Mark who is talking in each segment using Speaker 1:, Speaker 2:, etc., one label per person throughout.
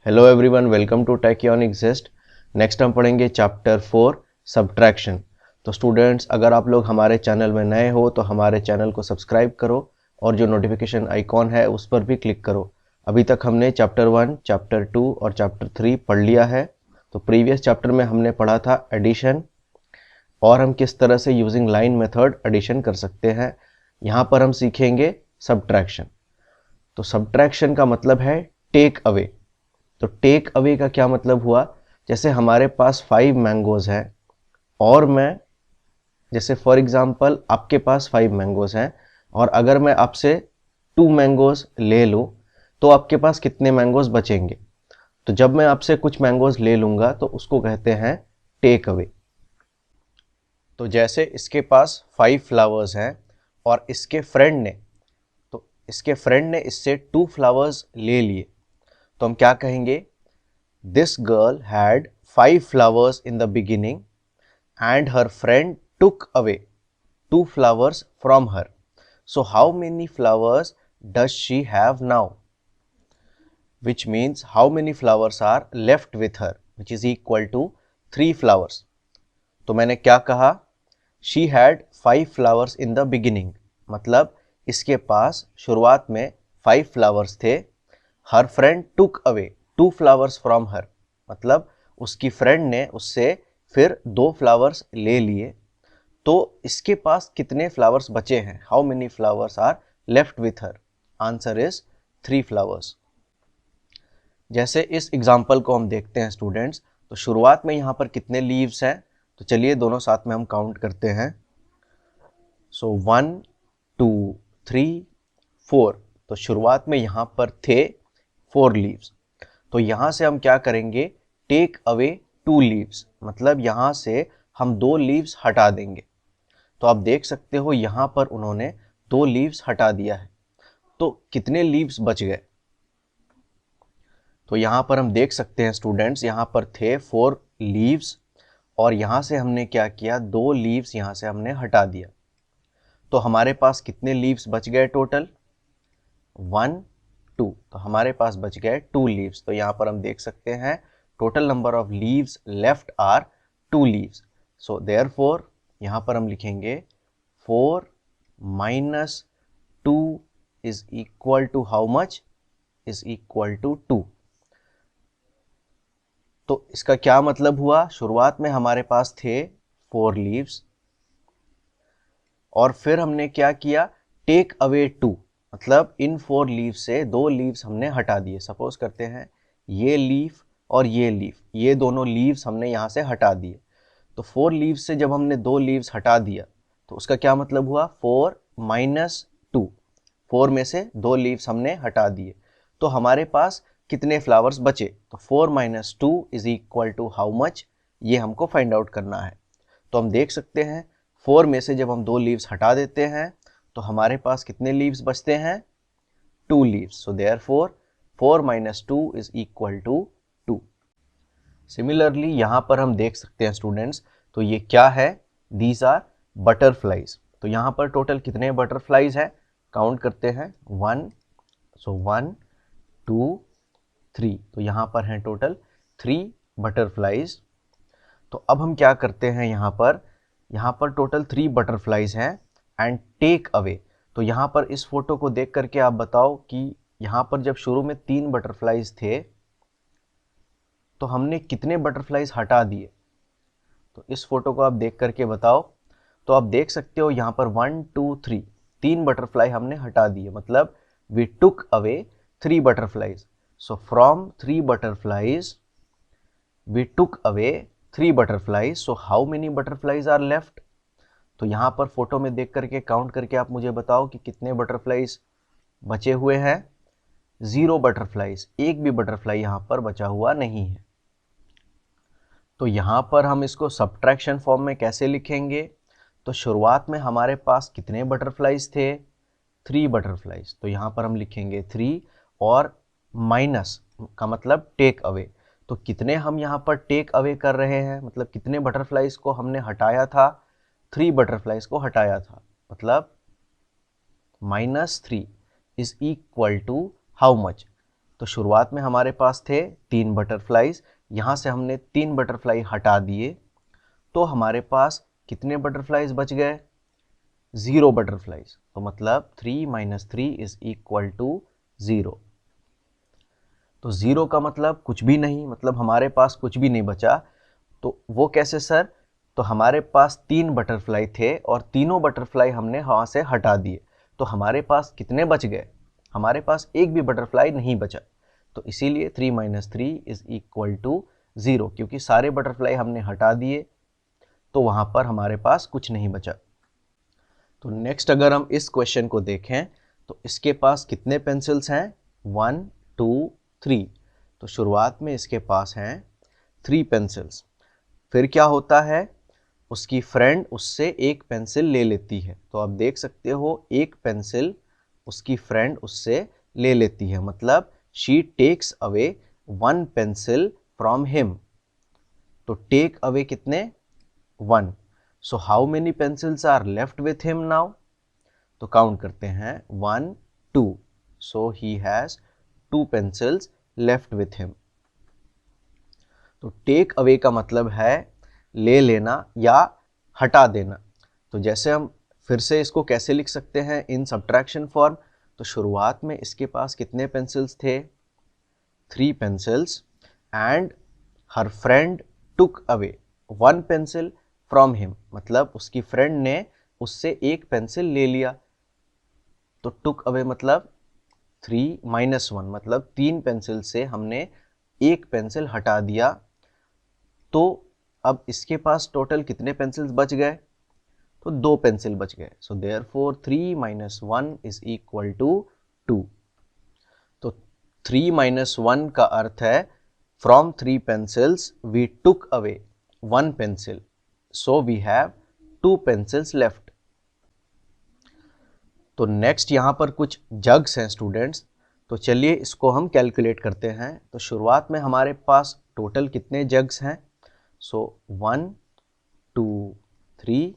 Speaker 1: Hello everyone, welcome to Tachyonic Jest. Next हम पढ़ेंगे chapter 4 subtraction. तो स्टूडेंट्स, अगर आप लोग हमारे चैनल में नए हो तो हमारे चैनल को सब्सक्राइब करो और जो नोटिफिकेशन आइकॉन है उस पर भी क्लिक करो। अभी तक हमने चैप्टर 1, चैप्टर 2 और चैप्टर 3 पढ़ लिया है। तो प्रीवियस चैप्टर में हमने पढ़ा था एडिशन और हम किस तरह से यूजिंग लाइन मेथड एडिशन कर सकते हैं। यहाँ पर हम सीखेंगे सब्ट्रैक्शन। तो सब्ट्रैक्शन का मतलब है टेक अवे। तो टेक अवे का क्या मतलब हुआ? जैसे हमारे पास 5 मैंगोज हैं और मैं, जैसे फॉर एग्जांपल आपके पास 5 मैंगोज हैं और अगर मैं आपसे 2 मैंगोज ले लूं तो आपके पास कितने मैंगोज बचेंगे? तो जब मैं आपसे कुछ मैंगोज ले लूंगा तो उसको कहते हैं टेक अवे। तो जैसे इसके पास 5 फ्लावर्स हैं और इसके फ्रेंड ने इससे 2 फ्लावर्स ले लिए, तो हम क्या कहेंगे? This girl had 5 flowers in the beginning and her friend took away 2 flowers from her. So how many flowers does she have now? Which means how many flowers are left with her, which is equal to 3 flowers. तो मैंने क्या कहा? She had 5 flowers in the beginning, मतलब इसके पास शुरुआत में 5 flowers थे। Her friend took away 2 flowers from her, मतलब उसकी फ्रेंड ने उससे फिर 2 फ्लावर्स ले लिए। तो इसके पास कितने फ्लावर्स बचे हैं? How many flowers are left with her? Answer is 3 flowers. जैसे इस एग्जाम्पल को हम देखते हैं स्टूडेंट्स, तो शुरुआत में यहाँ पर कितने लीव्स हैं? तो चलिए दोनों साथ में हम काउंट करते हैं। सो 1 2 3 4। तो शुरुआत में यहाँ पर थे 4 लीव्स। तो यहाँ से हम क्या करेंगे? टेक अवे 2 लीव्स, मतलब यहाँ से हम 2 लीव्स हटा देंगे। तो आप देख सकते हो यहाँ पर उन्होंने 2 लीव्स हटा दिया है। तो कितने लीव्स बच गए? तो यहाँ पर हम देख सकते हैं स्टूडेंट्स, यहाँ पर थे 4 लीव्स और यहाँ से हमने क्या किया? 2 लीव्स यहाँ से हमने हटा दिया। तो हमारे पास कितने लीव्स बच गए टोटल? 1 2। तो हमारे पास बच गए 2 लीव्स। तो यहाँ पर हम देख सकते हैं total number of leaves left are 2 leaves. So therefore यहाँ पर हम लिखेंगे 4 minus 2 is equal to how much? Is equal to 2। तो इसका क्या मतलब हुआ? शुरुआत में हमारे पास थे 4 लीव्स और फिर हमने क्या किया? टेक अवे 2, मतलब इन 4 लीव से 2 लीव्स हमने हटा दिए। सपोज करते हैं ये लीफ और ये लीफ, ये दोनों लीव्स हमने यहाँ से हटा दिए। तो 4 लीव्स से जब हमने 2 लीव्स हटा दिया तो उसका क्या मतलब हुआ? 4 माइनस 2। 4 में से 2 लीव्स हमने हटा दिए। तो हमारे पास कितने फ्लावर्स बचे? तो 4 minus 2 is equal to how much? ये हमको फाइंड आउट करना है। तो हम देख सकते हैं 4 में से जब हम 2 लीव्स हटा देते हैं तो हमारे पास कितने लीव्स बचते हैं? 2 leaves. So therefore 4 minus 2 is equal to 2। Similarly यहाँ पर हम देख सकते हैं स्टूडेंट्स, तो ये क्या है? These are butterflies. तो यहाँ पर टोटल कितने बटरफ्लाइज हैं? काउंट करते हैं 1। सो 1 2 3। तो यहाँ पर हैं टोटल 3 बटरफ्लाइज। तो अब हम क्या करते हैं? यहाँ पर टोटल 3 बटरफ्लाइज हैं एंड टेक अवे। तो यहाँ पर इस फोटो को देख करके आप बताओ कि यहाँ पर जब शुरू में 3 बटरफ्लाइज थे तो हमने कितने बटरफ्लाइज हटा दिए? तो इस फोटो को आप देख करके बताओ। तो आप देख सकते हो यहाँ पर 1 2 3 3 बटरफ्लाई हमने हटा दिए, मतलब we took away 3 butterflies. So from 3 butterflies we took away 3 butterflies. So how many butterflies are left? तो यहाँ पर फोटो में देख करके काउंट करके आप मुझे बताओ कि कितने बटरफ्लाइज बचे हुए हैं? 0 बटरफ्लाइज, एक भी बटरफ्लाई यहाँ पर बचा हुआ नहीं है। तो यहाँ पर हम इसको सब्ट्रैक्शन फॉर्म में कैसे लिखेंगे? तो शुरुआत में हमारे पास कितने बटरफ्लाइज थे? 3 बटरफ्लाइज। तो यहाँ पर हम लिखेंगे 3 और माइनस का मतलब टेक अवे। तो कितने हम यहाँ पर टेक अवे कर रहे हैं? मतलब कितने बटरफ्लाइज को हमने हटाया था? 3 बटरफ्लाइज को हटाया था, मतलब -3 is equal to how much? तो शुरुआत में हमारे पास थे 3 बटरफ्लाईज, यहाँ से हमने 3 बटरफ्लाई हटा दिए, तो हमारे पास कितने बटरफ्लाईज बच गए? 0 बटरफ्लाईज। तो मतलब 3 माइनस 3 इज इक्वल टू 0। तो 0 का मतलब कुछ भी नहीं, मतलब हमारे पास कुछ भी नहीं बचा। तो वो कैसे सर? तो हमारे पास 3 बटरफ्लाई थे और तीनों बटरफ्लाई हमने वहाँ से हटा दिए, तो हमारे पास कितने बच गए? हमारे पास एक भी बटरफ्लाई नहीं बचा। तो इसीलिए 3 माइनस 3 इज इक्वल टू 0, क्योंकि सारे बटरफ्लाई हमने हटा दिए, तो वहाँ पर हमारे पास कुछ नहीं बचा। तो नेक्स्ट अगर हम इस क्वेश्चन को देखें तो इसके पास कितने पेंसिल्स हैं? 1 2 3। तो शुरुआत में इसके पास हैं 3 पेंसिल्स। फिर क्या होता है? उसकी फ्रेंड उससे एक पेंसिल ले लेती है। तो आप देख सकते हो एक पेंसिल उसकी फ्रेंड उससे ले लेती है, मतलब she takes away 1 pencil from him. तो टेक अवे कितने? 1। So how many pencils are left with him now? तो काउंट करते हैं 1 2। So he has 2 pencils left with him. तो टेक अवे का मतलब है ले लेना या हटा देना। तो जैसे हम फिर से इसको कैसे लिख सकते हैं इन सब्ट्रैक्शन फॉर्म? तो शुरुआत में इसके पास कितने पेंसिल्स थे? 3 pencils, and her friend took away 1 pencil from him, मतलब उसकी फ्रेंड ने उससे एक पेंसिल ले लिया। तो टुक अवे मतलब 3 माइनस 1, मतलब 3 पेंसिल से हमने एक पेंसिल हटा दिया। तो अब इसके पास टोटल कितने पेंसिल्स बच गए? तो 2 पेंसिल बच गए। So therefore 3 minus 1 is equal to 2। तो 3 माइनस 1 का अर्थ है from 3 pencils we took away 1 pencil, so we have 2 pencils left. तो नेक्स्ट यहाँ पर कुछ जग्स हैं स्टूडेंट्स, तो चलिए इसको हम कैलकुलेट करते हैं। तो शुरुआत में हमारे पास टोटल कितने जग्स हैं? सो 1 2 3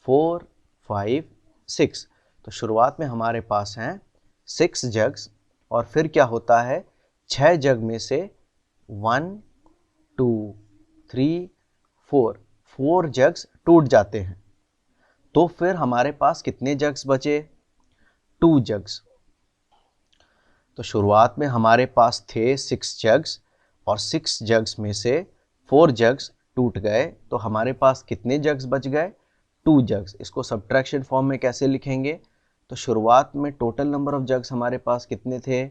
Speaker 1: 4 5 6। तो शुरुआत में हमारे पास हैं 6 जग्स, और फिर क्या होता है 6 जग में से 1 2 3 4 जग्स टूट जाते हैं। तो फिर हमारे पास कितने जग्स बचे? 2 जग्स। तो शुरुआत में हमारे पास थे 6 जग्स, और 6 जग्स में से 4 जग्स टूट गए, तो हमारे पास कितने जग्स बच गए? 2 जग्स। इसको सब्ट्रैक्शन फॉर्म में कैसे लिखेंगे? तो शुरुआत में टोटल नंबर ऑफ जग्स हमारे पास कितने थे?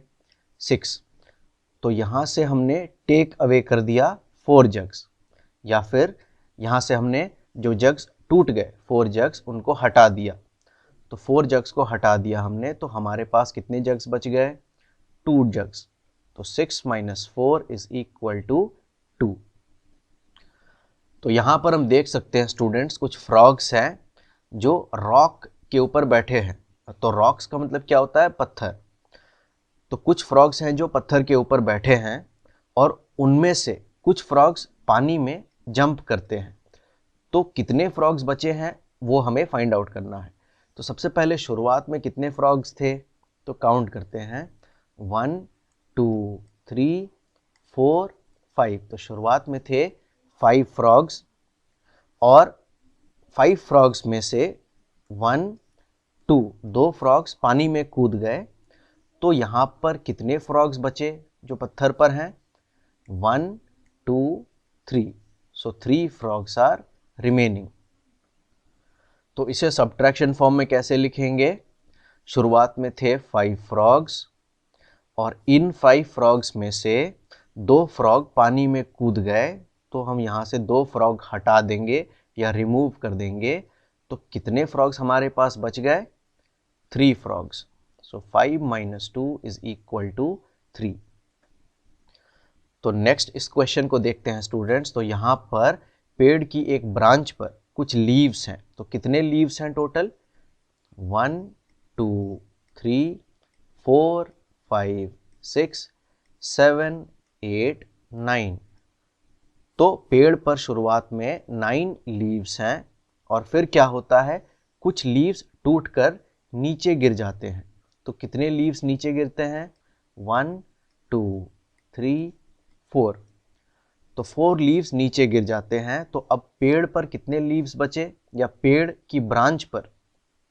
Speaker 1: 6। तो यहाँ से हमने टेक अवे कर दिया 4 जग्स, या फिर यहाँ से हमने जो जग्स टूट गए 4 जग्स उनको हटा दिया। तो 4 जग्स को हटा दिया हमने, तो हमारे पास कितने जग्स बच गए? 2 जग्स। तो 6 माइनस 4 इज इक्वल टू 2। तो यहाँ पर हम देख सकते हैं स्टूडेंट्स कुछ फ्रॉग्स हैं जो रॉक के ऊपर बैठे हैं। तो रॉक्स का मतलब क्या होता है? पत्थर। तो कुछ फ्रॉग्स हैं जो पत्थर के ऊपर बैठे हैं, और उनमें से कुछ फ्रॉग्स पानी में जंप करते हैं। तो कितने फ्रॉग्स बचे हैं वो हमें फाइंड आउट करना है। तो सबसे पहले शुरुआत में कितने फ्रॉग्स थे? तो काउंट करते हैं 1 2 3 4 5। तो शुरुआत में थे 5 फ्रॉग्स, और 5 फ्रॉग्स में से 1 2 2 फ्रॉग्स पानी में कूद गए। तो यहाँ पर कितने फ्रॉग्स बचे जो पत्थर पर हैं? 1 2 3। सो 3 फ्रॉग्स आर रिमेनिंग। तो इसे सब्ट्रैक्शन फॉर्म में कैसे लिखेंगे? शुरुआत में थे 5 फ्रॉग्स, और इन 5 फ्रॉग्स में से 2 फ्रॉग पानी में कूद गए, तो हम यहाँ से 2 फ्रॉग हटा देंगे या रिमूव कर देंगे। तो कितने फ्रॉग्स हमारे पास बच गए? 3 frogs. So 5 minus 2 is equal to 3। तो नेक्स्ट इस क्वेश्चन को देखते हैं स्टूडेंट्स। तो यहाँ पर पेड़ की एक ब्रांच पर कुछ लीव्स हैं। तो कितने लीव्स हैं टोटल? 1 2 3 4 5 6 7 8 9। तो पेड़ पर शुरुआत में 9 लीव्स हैं, और फिर क्या होता है कुछ लीव्स टूटकर नीचे गिर जाते हैं। तो कितने लीव्स नीचे गिरते हैं? 1 2 3 4। तो 4 लीव्स नीचे गिर जाते हैं। तो अब पेड़ पर कितने लीव्स बचे, या पेड़ की ब्रांच पर,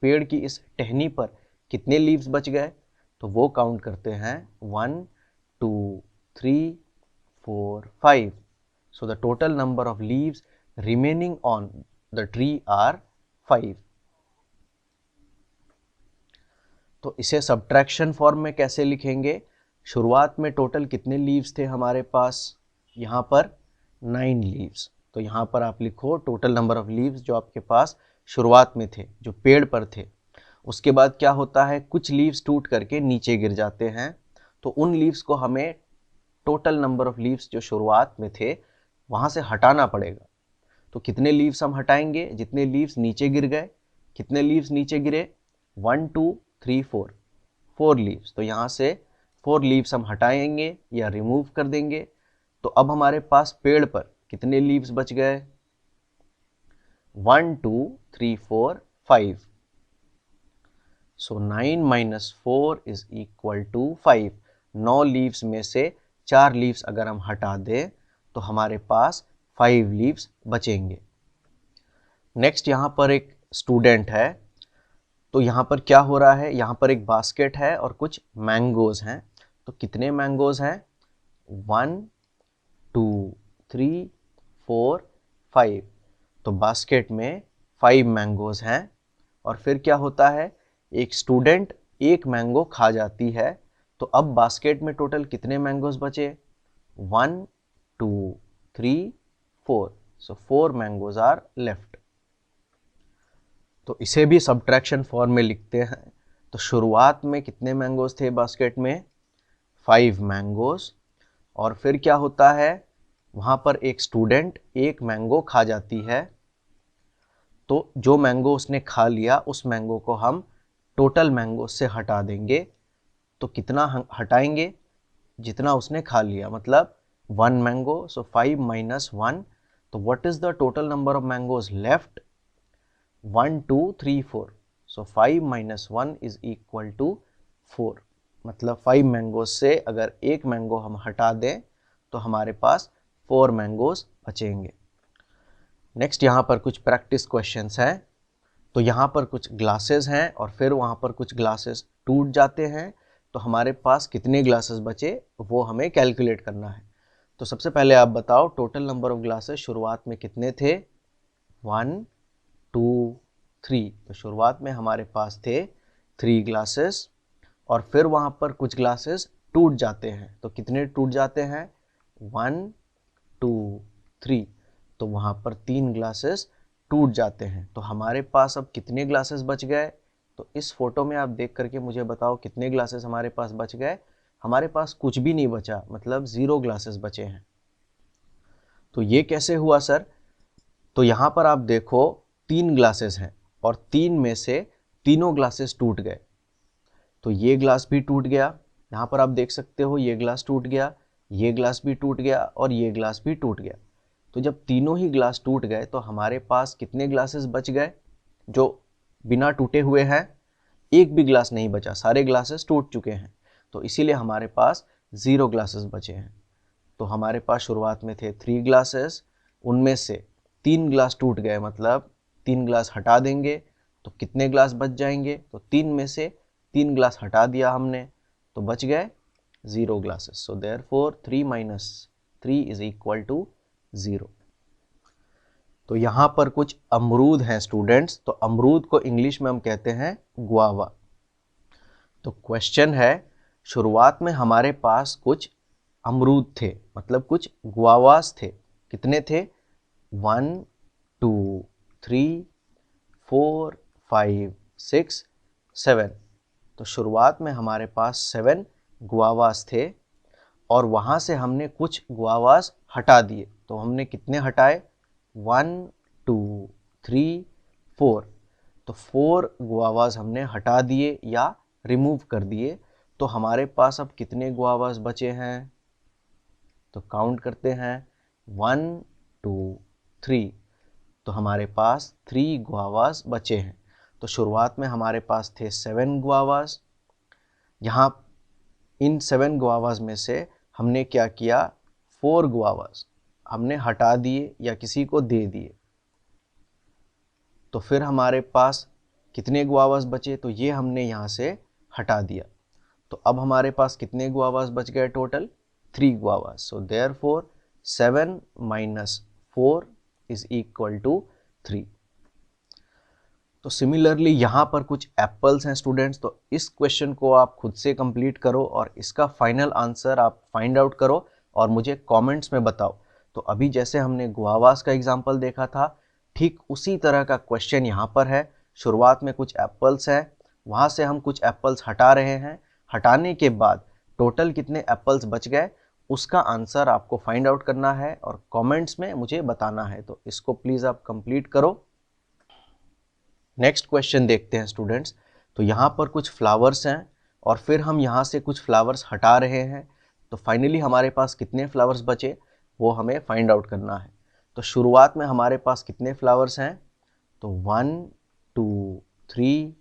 Speaker 1: पेड़ की इस टहनी पर कितने लीव्स बच गए, तो वो काउंट करते हैं 1 2 3 4 5। So the total number of leaves remaining on the tree are 5। तो इसे सब्ट्रैक्शन फॉर्म में कैसे लिखेंगे? शुरुआत में टोटल कितने लीव्स थे हमारे पास? यहाँ पर 9 लीव्स। तो यहाँ पर आप लिखो टोटल नंबर ऑफ लीव्स जो आपके पास शुरुआत में थे, जो पेड़ पर थे। उसके बाद क्या होता है, कुछ लीव्स टूट करके नीचे गिर जाते हैं। तो उन लीव्स को हमें टोटल नंबर ऑफ लीव्स जो शुरुआत में थे वहाँ से हटाना पड़ेगा। तो कितने लीव्स हम हटाएंगे? जितने लीव्स नीचे गिर गए। कितने लीव्स नीचे गिरे? 1 2 3 4, 4 लीव्स। तो यहाँ से 4 लीव्स हम हटाएंगे या रिमूव कर देंगे। तो अब हमारे पास पेड़ पर कितने लीव्स बच गए? 1 2 3 4 5। So 9 minus 4 is equal to 5। 9 leaves में से 4 लीव्स अगर हम हटा दें तो हमारे पास 5 लीव्स बचेंगे। नेक्स्ट यहाँ पर एक स्टूडेंट है। तो यहाँ पर क्या हो रहा है, यहाँ पर एक बास्केट है और कुछ मैंगोज हैं। तो कितने मैंगोज हैं? 1 2 3 4 5। तो बास्केट में 5 मैंगोज हैं। और फिर क्या होता है, एक स्टूडेंट एक मैंगो खा जाती है। तो अब बास्केट में टोटल कितने मैंगोज बचे? 1 2 3 4। So 4 mangoes are left. तो इसे भी सब्ट्रैक्शन फॉर्म में लिखते हैं। तो शुरुआत में कितने मैंगोज थे बास्केट में? 5 मैंगोज। और फिर क्या होता है, वहाँ पर एक स्टूडेंट एक मैंगो खा जाती है। तो जो मैंगो उसने खा लिया उस मैंगो को हम टोटल मैंगो से हटा देंगे। तो कितना हटाएंगे? जितना उसने खा लिया, मतलब 1 मैंगो। सो 5 माइनस 1। तो what is the total number of mangoes left? 1 2 3 4। So 5 minus 1 is equal to 4। मतलब 5 मैंगोज से अगर एक मैंगो हम हटा दें तो हमारे पास 4 मैंगोज बचेंगे। नेक्स्ट यहाँ पर कुछ प्रैक्टिस क्वेश्चंस हैं। तो यहाँ पर कुछ ग्लासेस हैं और फिर वहाँ पर कुछ ग्लासेस टूट जाते हैं। तो हमारे पास कितने ग्लासेस बचे वो हमें कैलकुलेट करना है। तो सबसे पहले आप बताओ टोटल नंबर ऑफ ग्लासेस शुरुआत में कितने थे? 1 2 3। तो शुरुआत में हमारे पास थे 3 ग्लासेस। और फिर वहाँ पर कुछ ग्लासेस टूट जाते हैं। तो कितने टूट जाते हैं? 1 2 3। तो वहाँ पर 3 ग्लासेस टूट जाते हैं। तो हमारे पास अब कितने ग्लासेस बच गए? तो इस फोटो में आप देख करके मुझे बताओ कितने ग्लासेस हमारे पास बच गए। हमारे पास कुछ भी नहीं बचा, मतलब 0 ग्लासेस बचे हैं। तो ये कैसे हुआ सर? तो यहाँ पर आप देखो 3 ग्लासेस हैं और 3 में से तीनों ग्लासेस टूट गए। तो ये ग्लास भी टूट गया, यहाँ पर आप देख सकते हो ये ग्लास टूट गया, ये ग्लास भी टूट गया और ये ग्लास भी टूट गया। तो जब तीनों ही ग्लास टूट गए तो हमारे पास कितने ग्लासेस बच गए जो बिना टूटे हुए हैं? एक भी ग्लास नहीं बचा, सारे ग्लासेस टूट चुके हैं। तो इसीलिए हमारे पास 0 ग्लासेस बचे हैं। तो हमारे पास शुरुआत में थे 3 ग्लासेस, उनमें से 3 ग्लास टूट गए, मतलब 3 ग्लास हटा देंगे तो कितने ग्लास बच जाएंगे? तो 3 में से 3 ग्लास हटा दिया हमने तो बच गए 0 glasses. So therefore 3 minus 3 is equal to 0। तो यहाँ पर कुछ अमरूद हैं स्टूडेंट्स। तो अमरूद को इंग्लिश में हम कहते हैं गुआवा। तो क्वेश्चन है, शुरुआत में हमारे पास कुछ अमरूद थे, मतलब कुछ गुआवास थे। कितने थे? 1 2 3 4 5 6 7। तो शुरुआत में हमारे पास 7 गुआवास थे और वहाँ से हमने कुछ गुआवास हटा दिए। तो हमने कितने हटाए? 1 2 3 4। तो 4 गुआवास हमने हटा दिए या रिमूव कर दिए। तो हमारे पास अब कितने गुआवास बचे हैं? तो काउंट करते हैं 1 2 3। तो हमारे पास 3 गुआवास बचे हैं। तो शुरुआत में हमारे पास थे 7 गुआवास। यहाँ इन 7 गुआवाज में से हमने क्या किया, 4 गुआवाज हमने हटा दिए या किसी को दे दिए। तो फिर हमारे पास कितने गुआवाज बचे, तो ये हमने यहाँ से हटा दिया। तो अब हमारे पास कितने गुआवाज बच गए total, 3 guavas. So therefore 7 minus 4 is equal to 3। तो सिमिलरली यहाँ पर कुछ एप्पल्स हैं स्टूडेंट्स, तो इस क्वेश्चन को आप खुद से कंप्लीट करो और इसका फाइनल आंसर आप फाइंड आउट करो और मुझे कमेंट्स में बताओ। तो अभी जैसे हमने गुआवास का एग्जांपल देखा था, ठीक उसी तरह का क्वेश्चन यहाँ पर है। शुरुआत में कुछ एप्पल्स हैं, वहाँ से हम कुछ एप्पल्स हटा रहे हैं। हटाने के बाद टोटल कितने एप्पल्स बच गए उसका आंसर आपको फाइंड आउट करना है और कमेंट्स में मुझे बताना है। तो इसको प्लीज़ आप कंप्लीट करो। नेक्स्ट क्वेश्चन देखते हैं स्टूडेंट्स। तो यहाँ पर कुछ फ्लावर्स हैं और फिर हम यहाँ से कुछ फ्लावर्स हटा रहे हैं। तो फाइनली हमारे पास कितने फ्लावर्स बचे वो हमें फाइंड आउट करना है। तो शुरुआत में हमारे पास कितने फ्लावर्स हैं, तो 1 2 3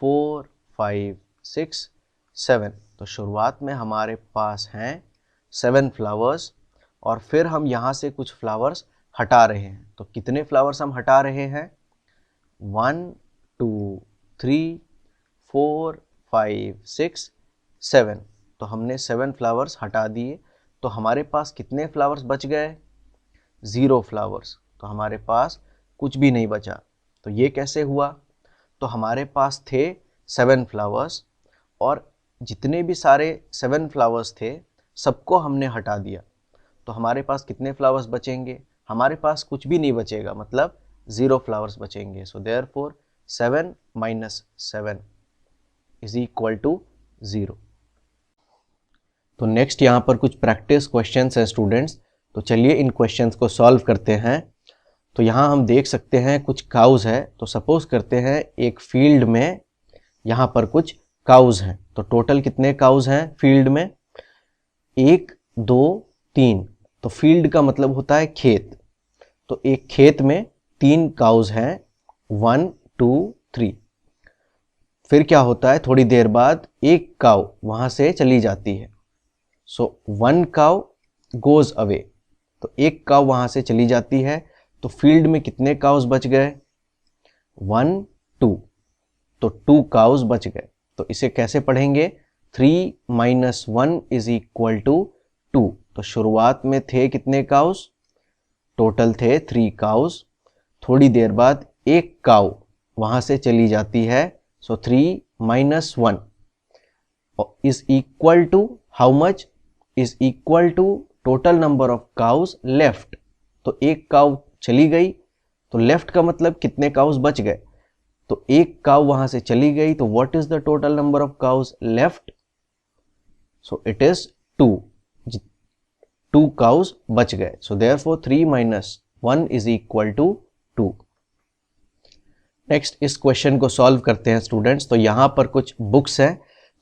Speaker 1: 4 5 6 7। तो शुरुआत में हमारे पास हैं 7 फ्लावर्स और फिर हम यहाँ से कुछ फ्लावर्स हटा रहे हैं। तो कितने फ्लावर्स हम हटा रहे हैं, 1 2 3 4 5 6 7। तो हमने 7 फ्लावर्स हटा दिए। तो हमारे पास कितने फ्लावर्स बच गए, 0 फ्लावर्स। तो हमारे पास कुछ भी नहीं बचा। तो ये कैसे हुआ, तो हमारे पास थे 7 फ्लावर्स और जितने भी सारे 7 फ्लावर्स थे सबको हमने हटा दिया। तो हमारे पास कितने फ्लावर्स बचेंगे, हमारे पास कुछ भी नहीं बचेगा, मतलब 0 फ्लावर्स बचेंगे। So therefore 7 minus 7 is equal to 0। तो नेक्स्ट यहाँ पर कुछ प्रैक्टिस क्वेश्चंस हैं स्टूडेंट्स। तो चलिए इन क्वेश्चंस को सॉल्व करते हैं। तो यहाँ हम देख सकते हैं कुछ काउज है। तो सपोज करते हैं एक फील्ड में यहाँ पर कुछ काउज हैं। तो टोटल कितने काउज हैं फील्ड में, 1 2 3। तो फील्ड का मतलब होता है खेत। तो एक खेत में 3 काउज हैं, 1 2 3। फिर क्या होता है, थोड़ी देर बाद एक काउ वहां से चली जाती है। सो 1 काउ गोज अवे। तो एक काउ वहां से चली जाती है। तो फील्ड में कितने काउज बच गए, 1 2। तो 2 काउज बच गए। तो इसे कैसे पढ़ेंगे, 3 माइनस 1 इज इक्वल टू 2। तो शुरुआत में थे कितने काउज, टोटल थे 3 काउज। थोड़ी देर बाद एक काउ वहां से चली जाती है। So 3 minus 1 is equal to how much, is equal to total number of cows left. तो एक काउ चली गई, तो लेफ्ट का मतलब कितने काउज बच गए। तो एक काउ वहां से चली गई, तो what is the total number of cows left, so it is 2। 2 cows बच गए। So therefore 3 minus 1 is equal to 2। Next इस क्वेश्चन को सॉल्व करते हैं स्टूडेंट्स। तो यहाँ पर कुछ बुक्स हैं।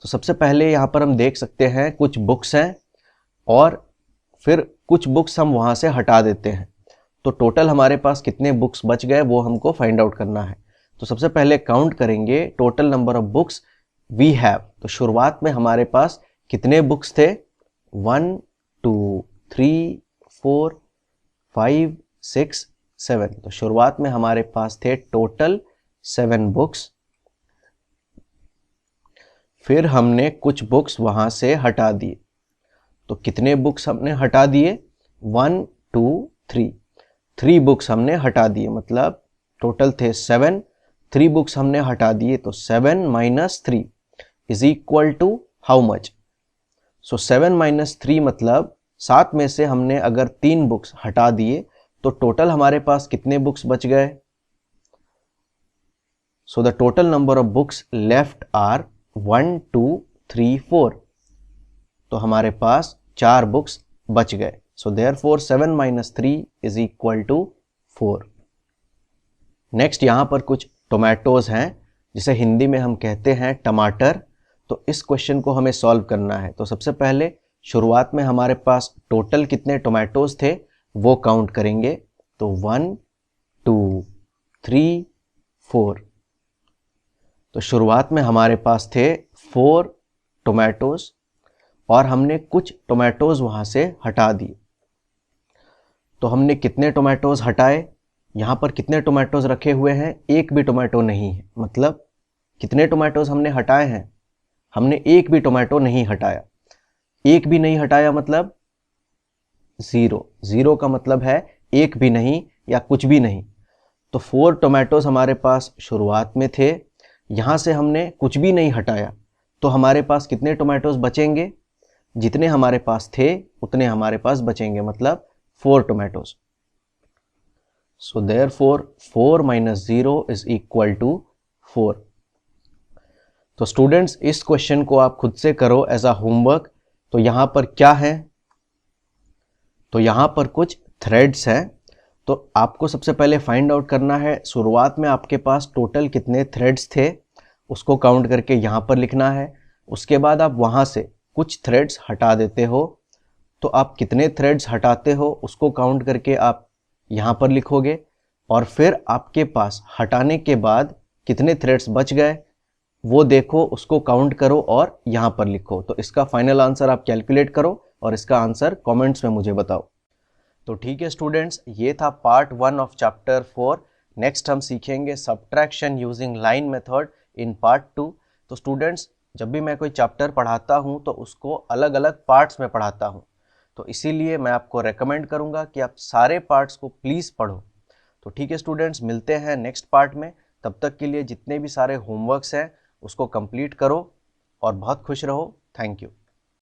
Speaker 1: तो सबसे पहले यहाँ पर हम देख सकते हैं कुछ बुक्स हैं और फिर कुछ बुक्स हम वहाँ से हटा देते हैं। तो टोटल हमारे पास कितने बुक्स बच गए वो हमको फाइंड आउट करना है। तो सबसे पहले काउंट करेंगे total number of books we have. तो शुरुआत में हमारे पास कितने बुक्स थे, 1 2 3 4 5 6 7। तो शुरुआत में हमारे पास थे टोटल 7 बुक्स। फिर हमने कुछ बुक्स वहां से हटा दिए। तो कितने बुक्स हमने हटा दिए, 1 2 3। 3 बुक्स हमने हटा दिए, मतलब टोटल थे 7। 3 बुक्स हमने हटा दिए। तो 7 minus 3 is equal to how much. So 7 minus 3 मतलब 7 में से हमने अगर 3 बुक्स हटा दिए तो टोटल हमारे पास कितने बुक्स बच गए। So the total number of books left are 1 2 3 4। तो हमारे पास 4 बुक्स बच गए। So therefore 7 minus 3 is equal to 4। Next यहाँ पर कुछ टोमेटोज हैं जिसे हिंदी में हम कहते हैं टमाटर। तो इस क्वेश्चन को हमें सॉल्व करना है। तो सबसे पहले शुरुआत में हमारे पास टोटल कितने टोमेटोज थे वो काउंट करेंगे। तो 1 2 3 4। तो शुरुआत में हमारे पास थे 4 टोमेटोज और हमने कुछ टोमेटोज़ वहाँ से हटा दिए। तो हमने कितने टोमेटोज़ हटाए? यहाँ पर कितने टोमेटोज़ रखे हुए हैं? एक भी टोमेटो नहीं है। मतलब कितने टोमेटोज़ हमने हटाए हैं? हमने एक भी टोमेटो नहीं हटाया। एक भी नहीं हटाया मतलब ज़ीरो। ज़ीरो का मतलब है एक भी नहीं या कुछ भी नहीं। तो 4 टोमेटोज़ हमारे पास शुरुआत में थे, यहाँ से हमने कुछ भी नहीं हटाया, तो हमारे पास कितने टोमेटोज़ बचेंगे? जितने हमारे पास थे उतने हमारे पास बचेंगे, मतलब 4 tomatoes. So therefore 4 minus 0 is equal to 4। तो स्टूडेंट्स इस क्वेश्चन को आप खुद से करो एज अ होमवर्क। तो यहाँ पर क्या है? तो यहाँ पर कुछ थ्रेड्स हैं। तो आपको सबसे पहले फाइंड आउट करना है शुरुआत में आपके पास टोटल कितने थ्रेड्स थे, उसको काउंट करके यहाँ पर लिखना है। उसके बाद आप वहाँ से कुछ थ्रेड्स हटा देते हो, तो आप कितने थ्रेड्स हटाते हो उसको काउंट करके आप यहाँ पर लिखोगे। और फिर आपके पास हटाने के बाद कितने थ्रेड्स बच गए वो देखो, उसको काउंट करो और यहाँ पर लिखो। तो इसका फाइनल आंसर आप कैलकुलेट करो और इसका आंसर कमेंट्स में मुझे बताओ। तो ठीक है स्टूडेंट्स, ये था पार्ट 1 ऑफ चैप्टर 4। नेक्स्ट हम सीखेंगे subtraction using line method in part 2। तो स्टूडेंट्स, जब भी मैं कोई चैप्टर पढ़ाता हूँ तो उसको अलग अलग पार्ट्स में पढ़ाता हूँ, तो इसीलिए मैं आपको रेकमेंड करूँगा कि आप सारे पार्ट्स को प्लीज़ पढ़ो। तो ठीक है स्टूडेंट्स, मिलते हैं नेक्स्ट पार्ट में। तब तक के लिए जितने भी सारे होमवर्क्स हैं उसको कंप्लीट करो और बहुत खुश रहो। Thank you.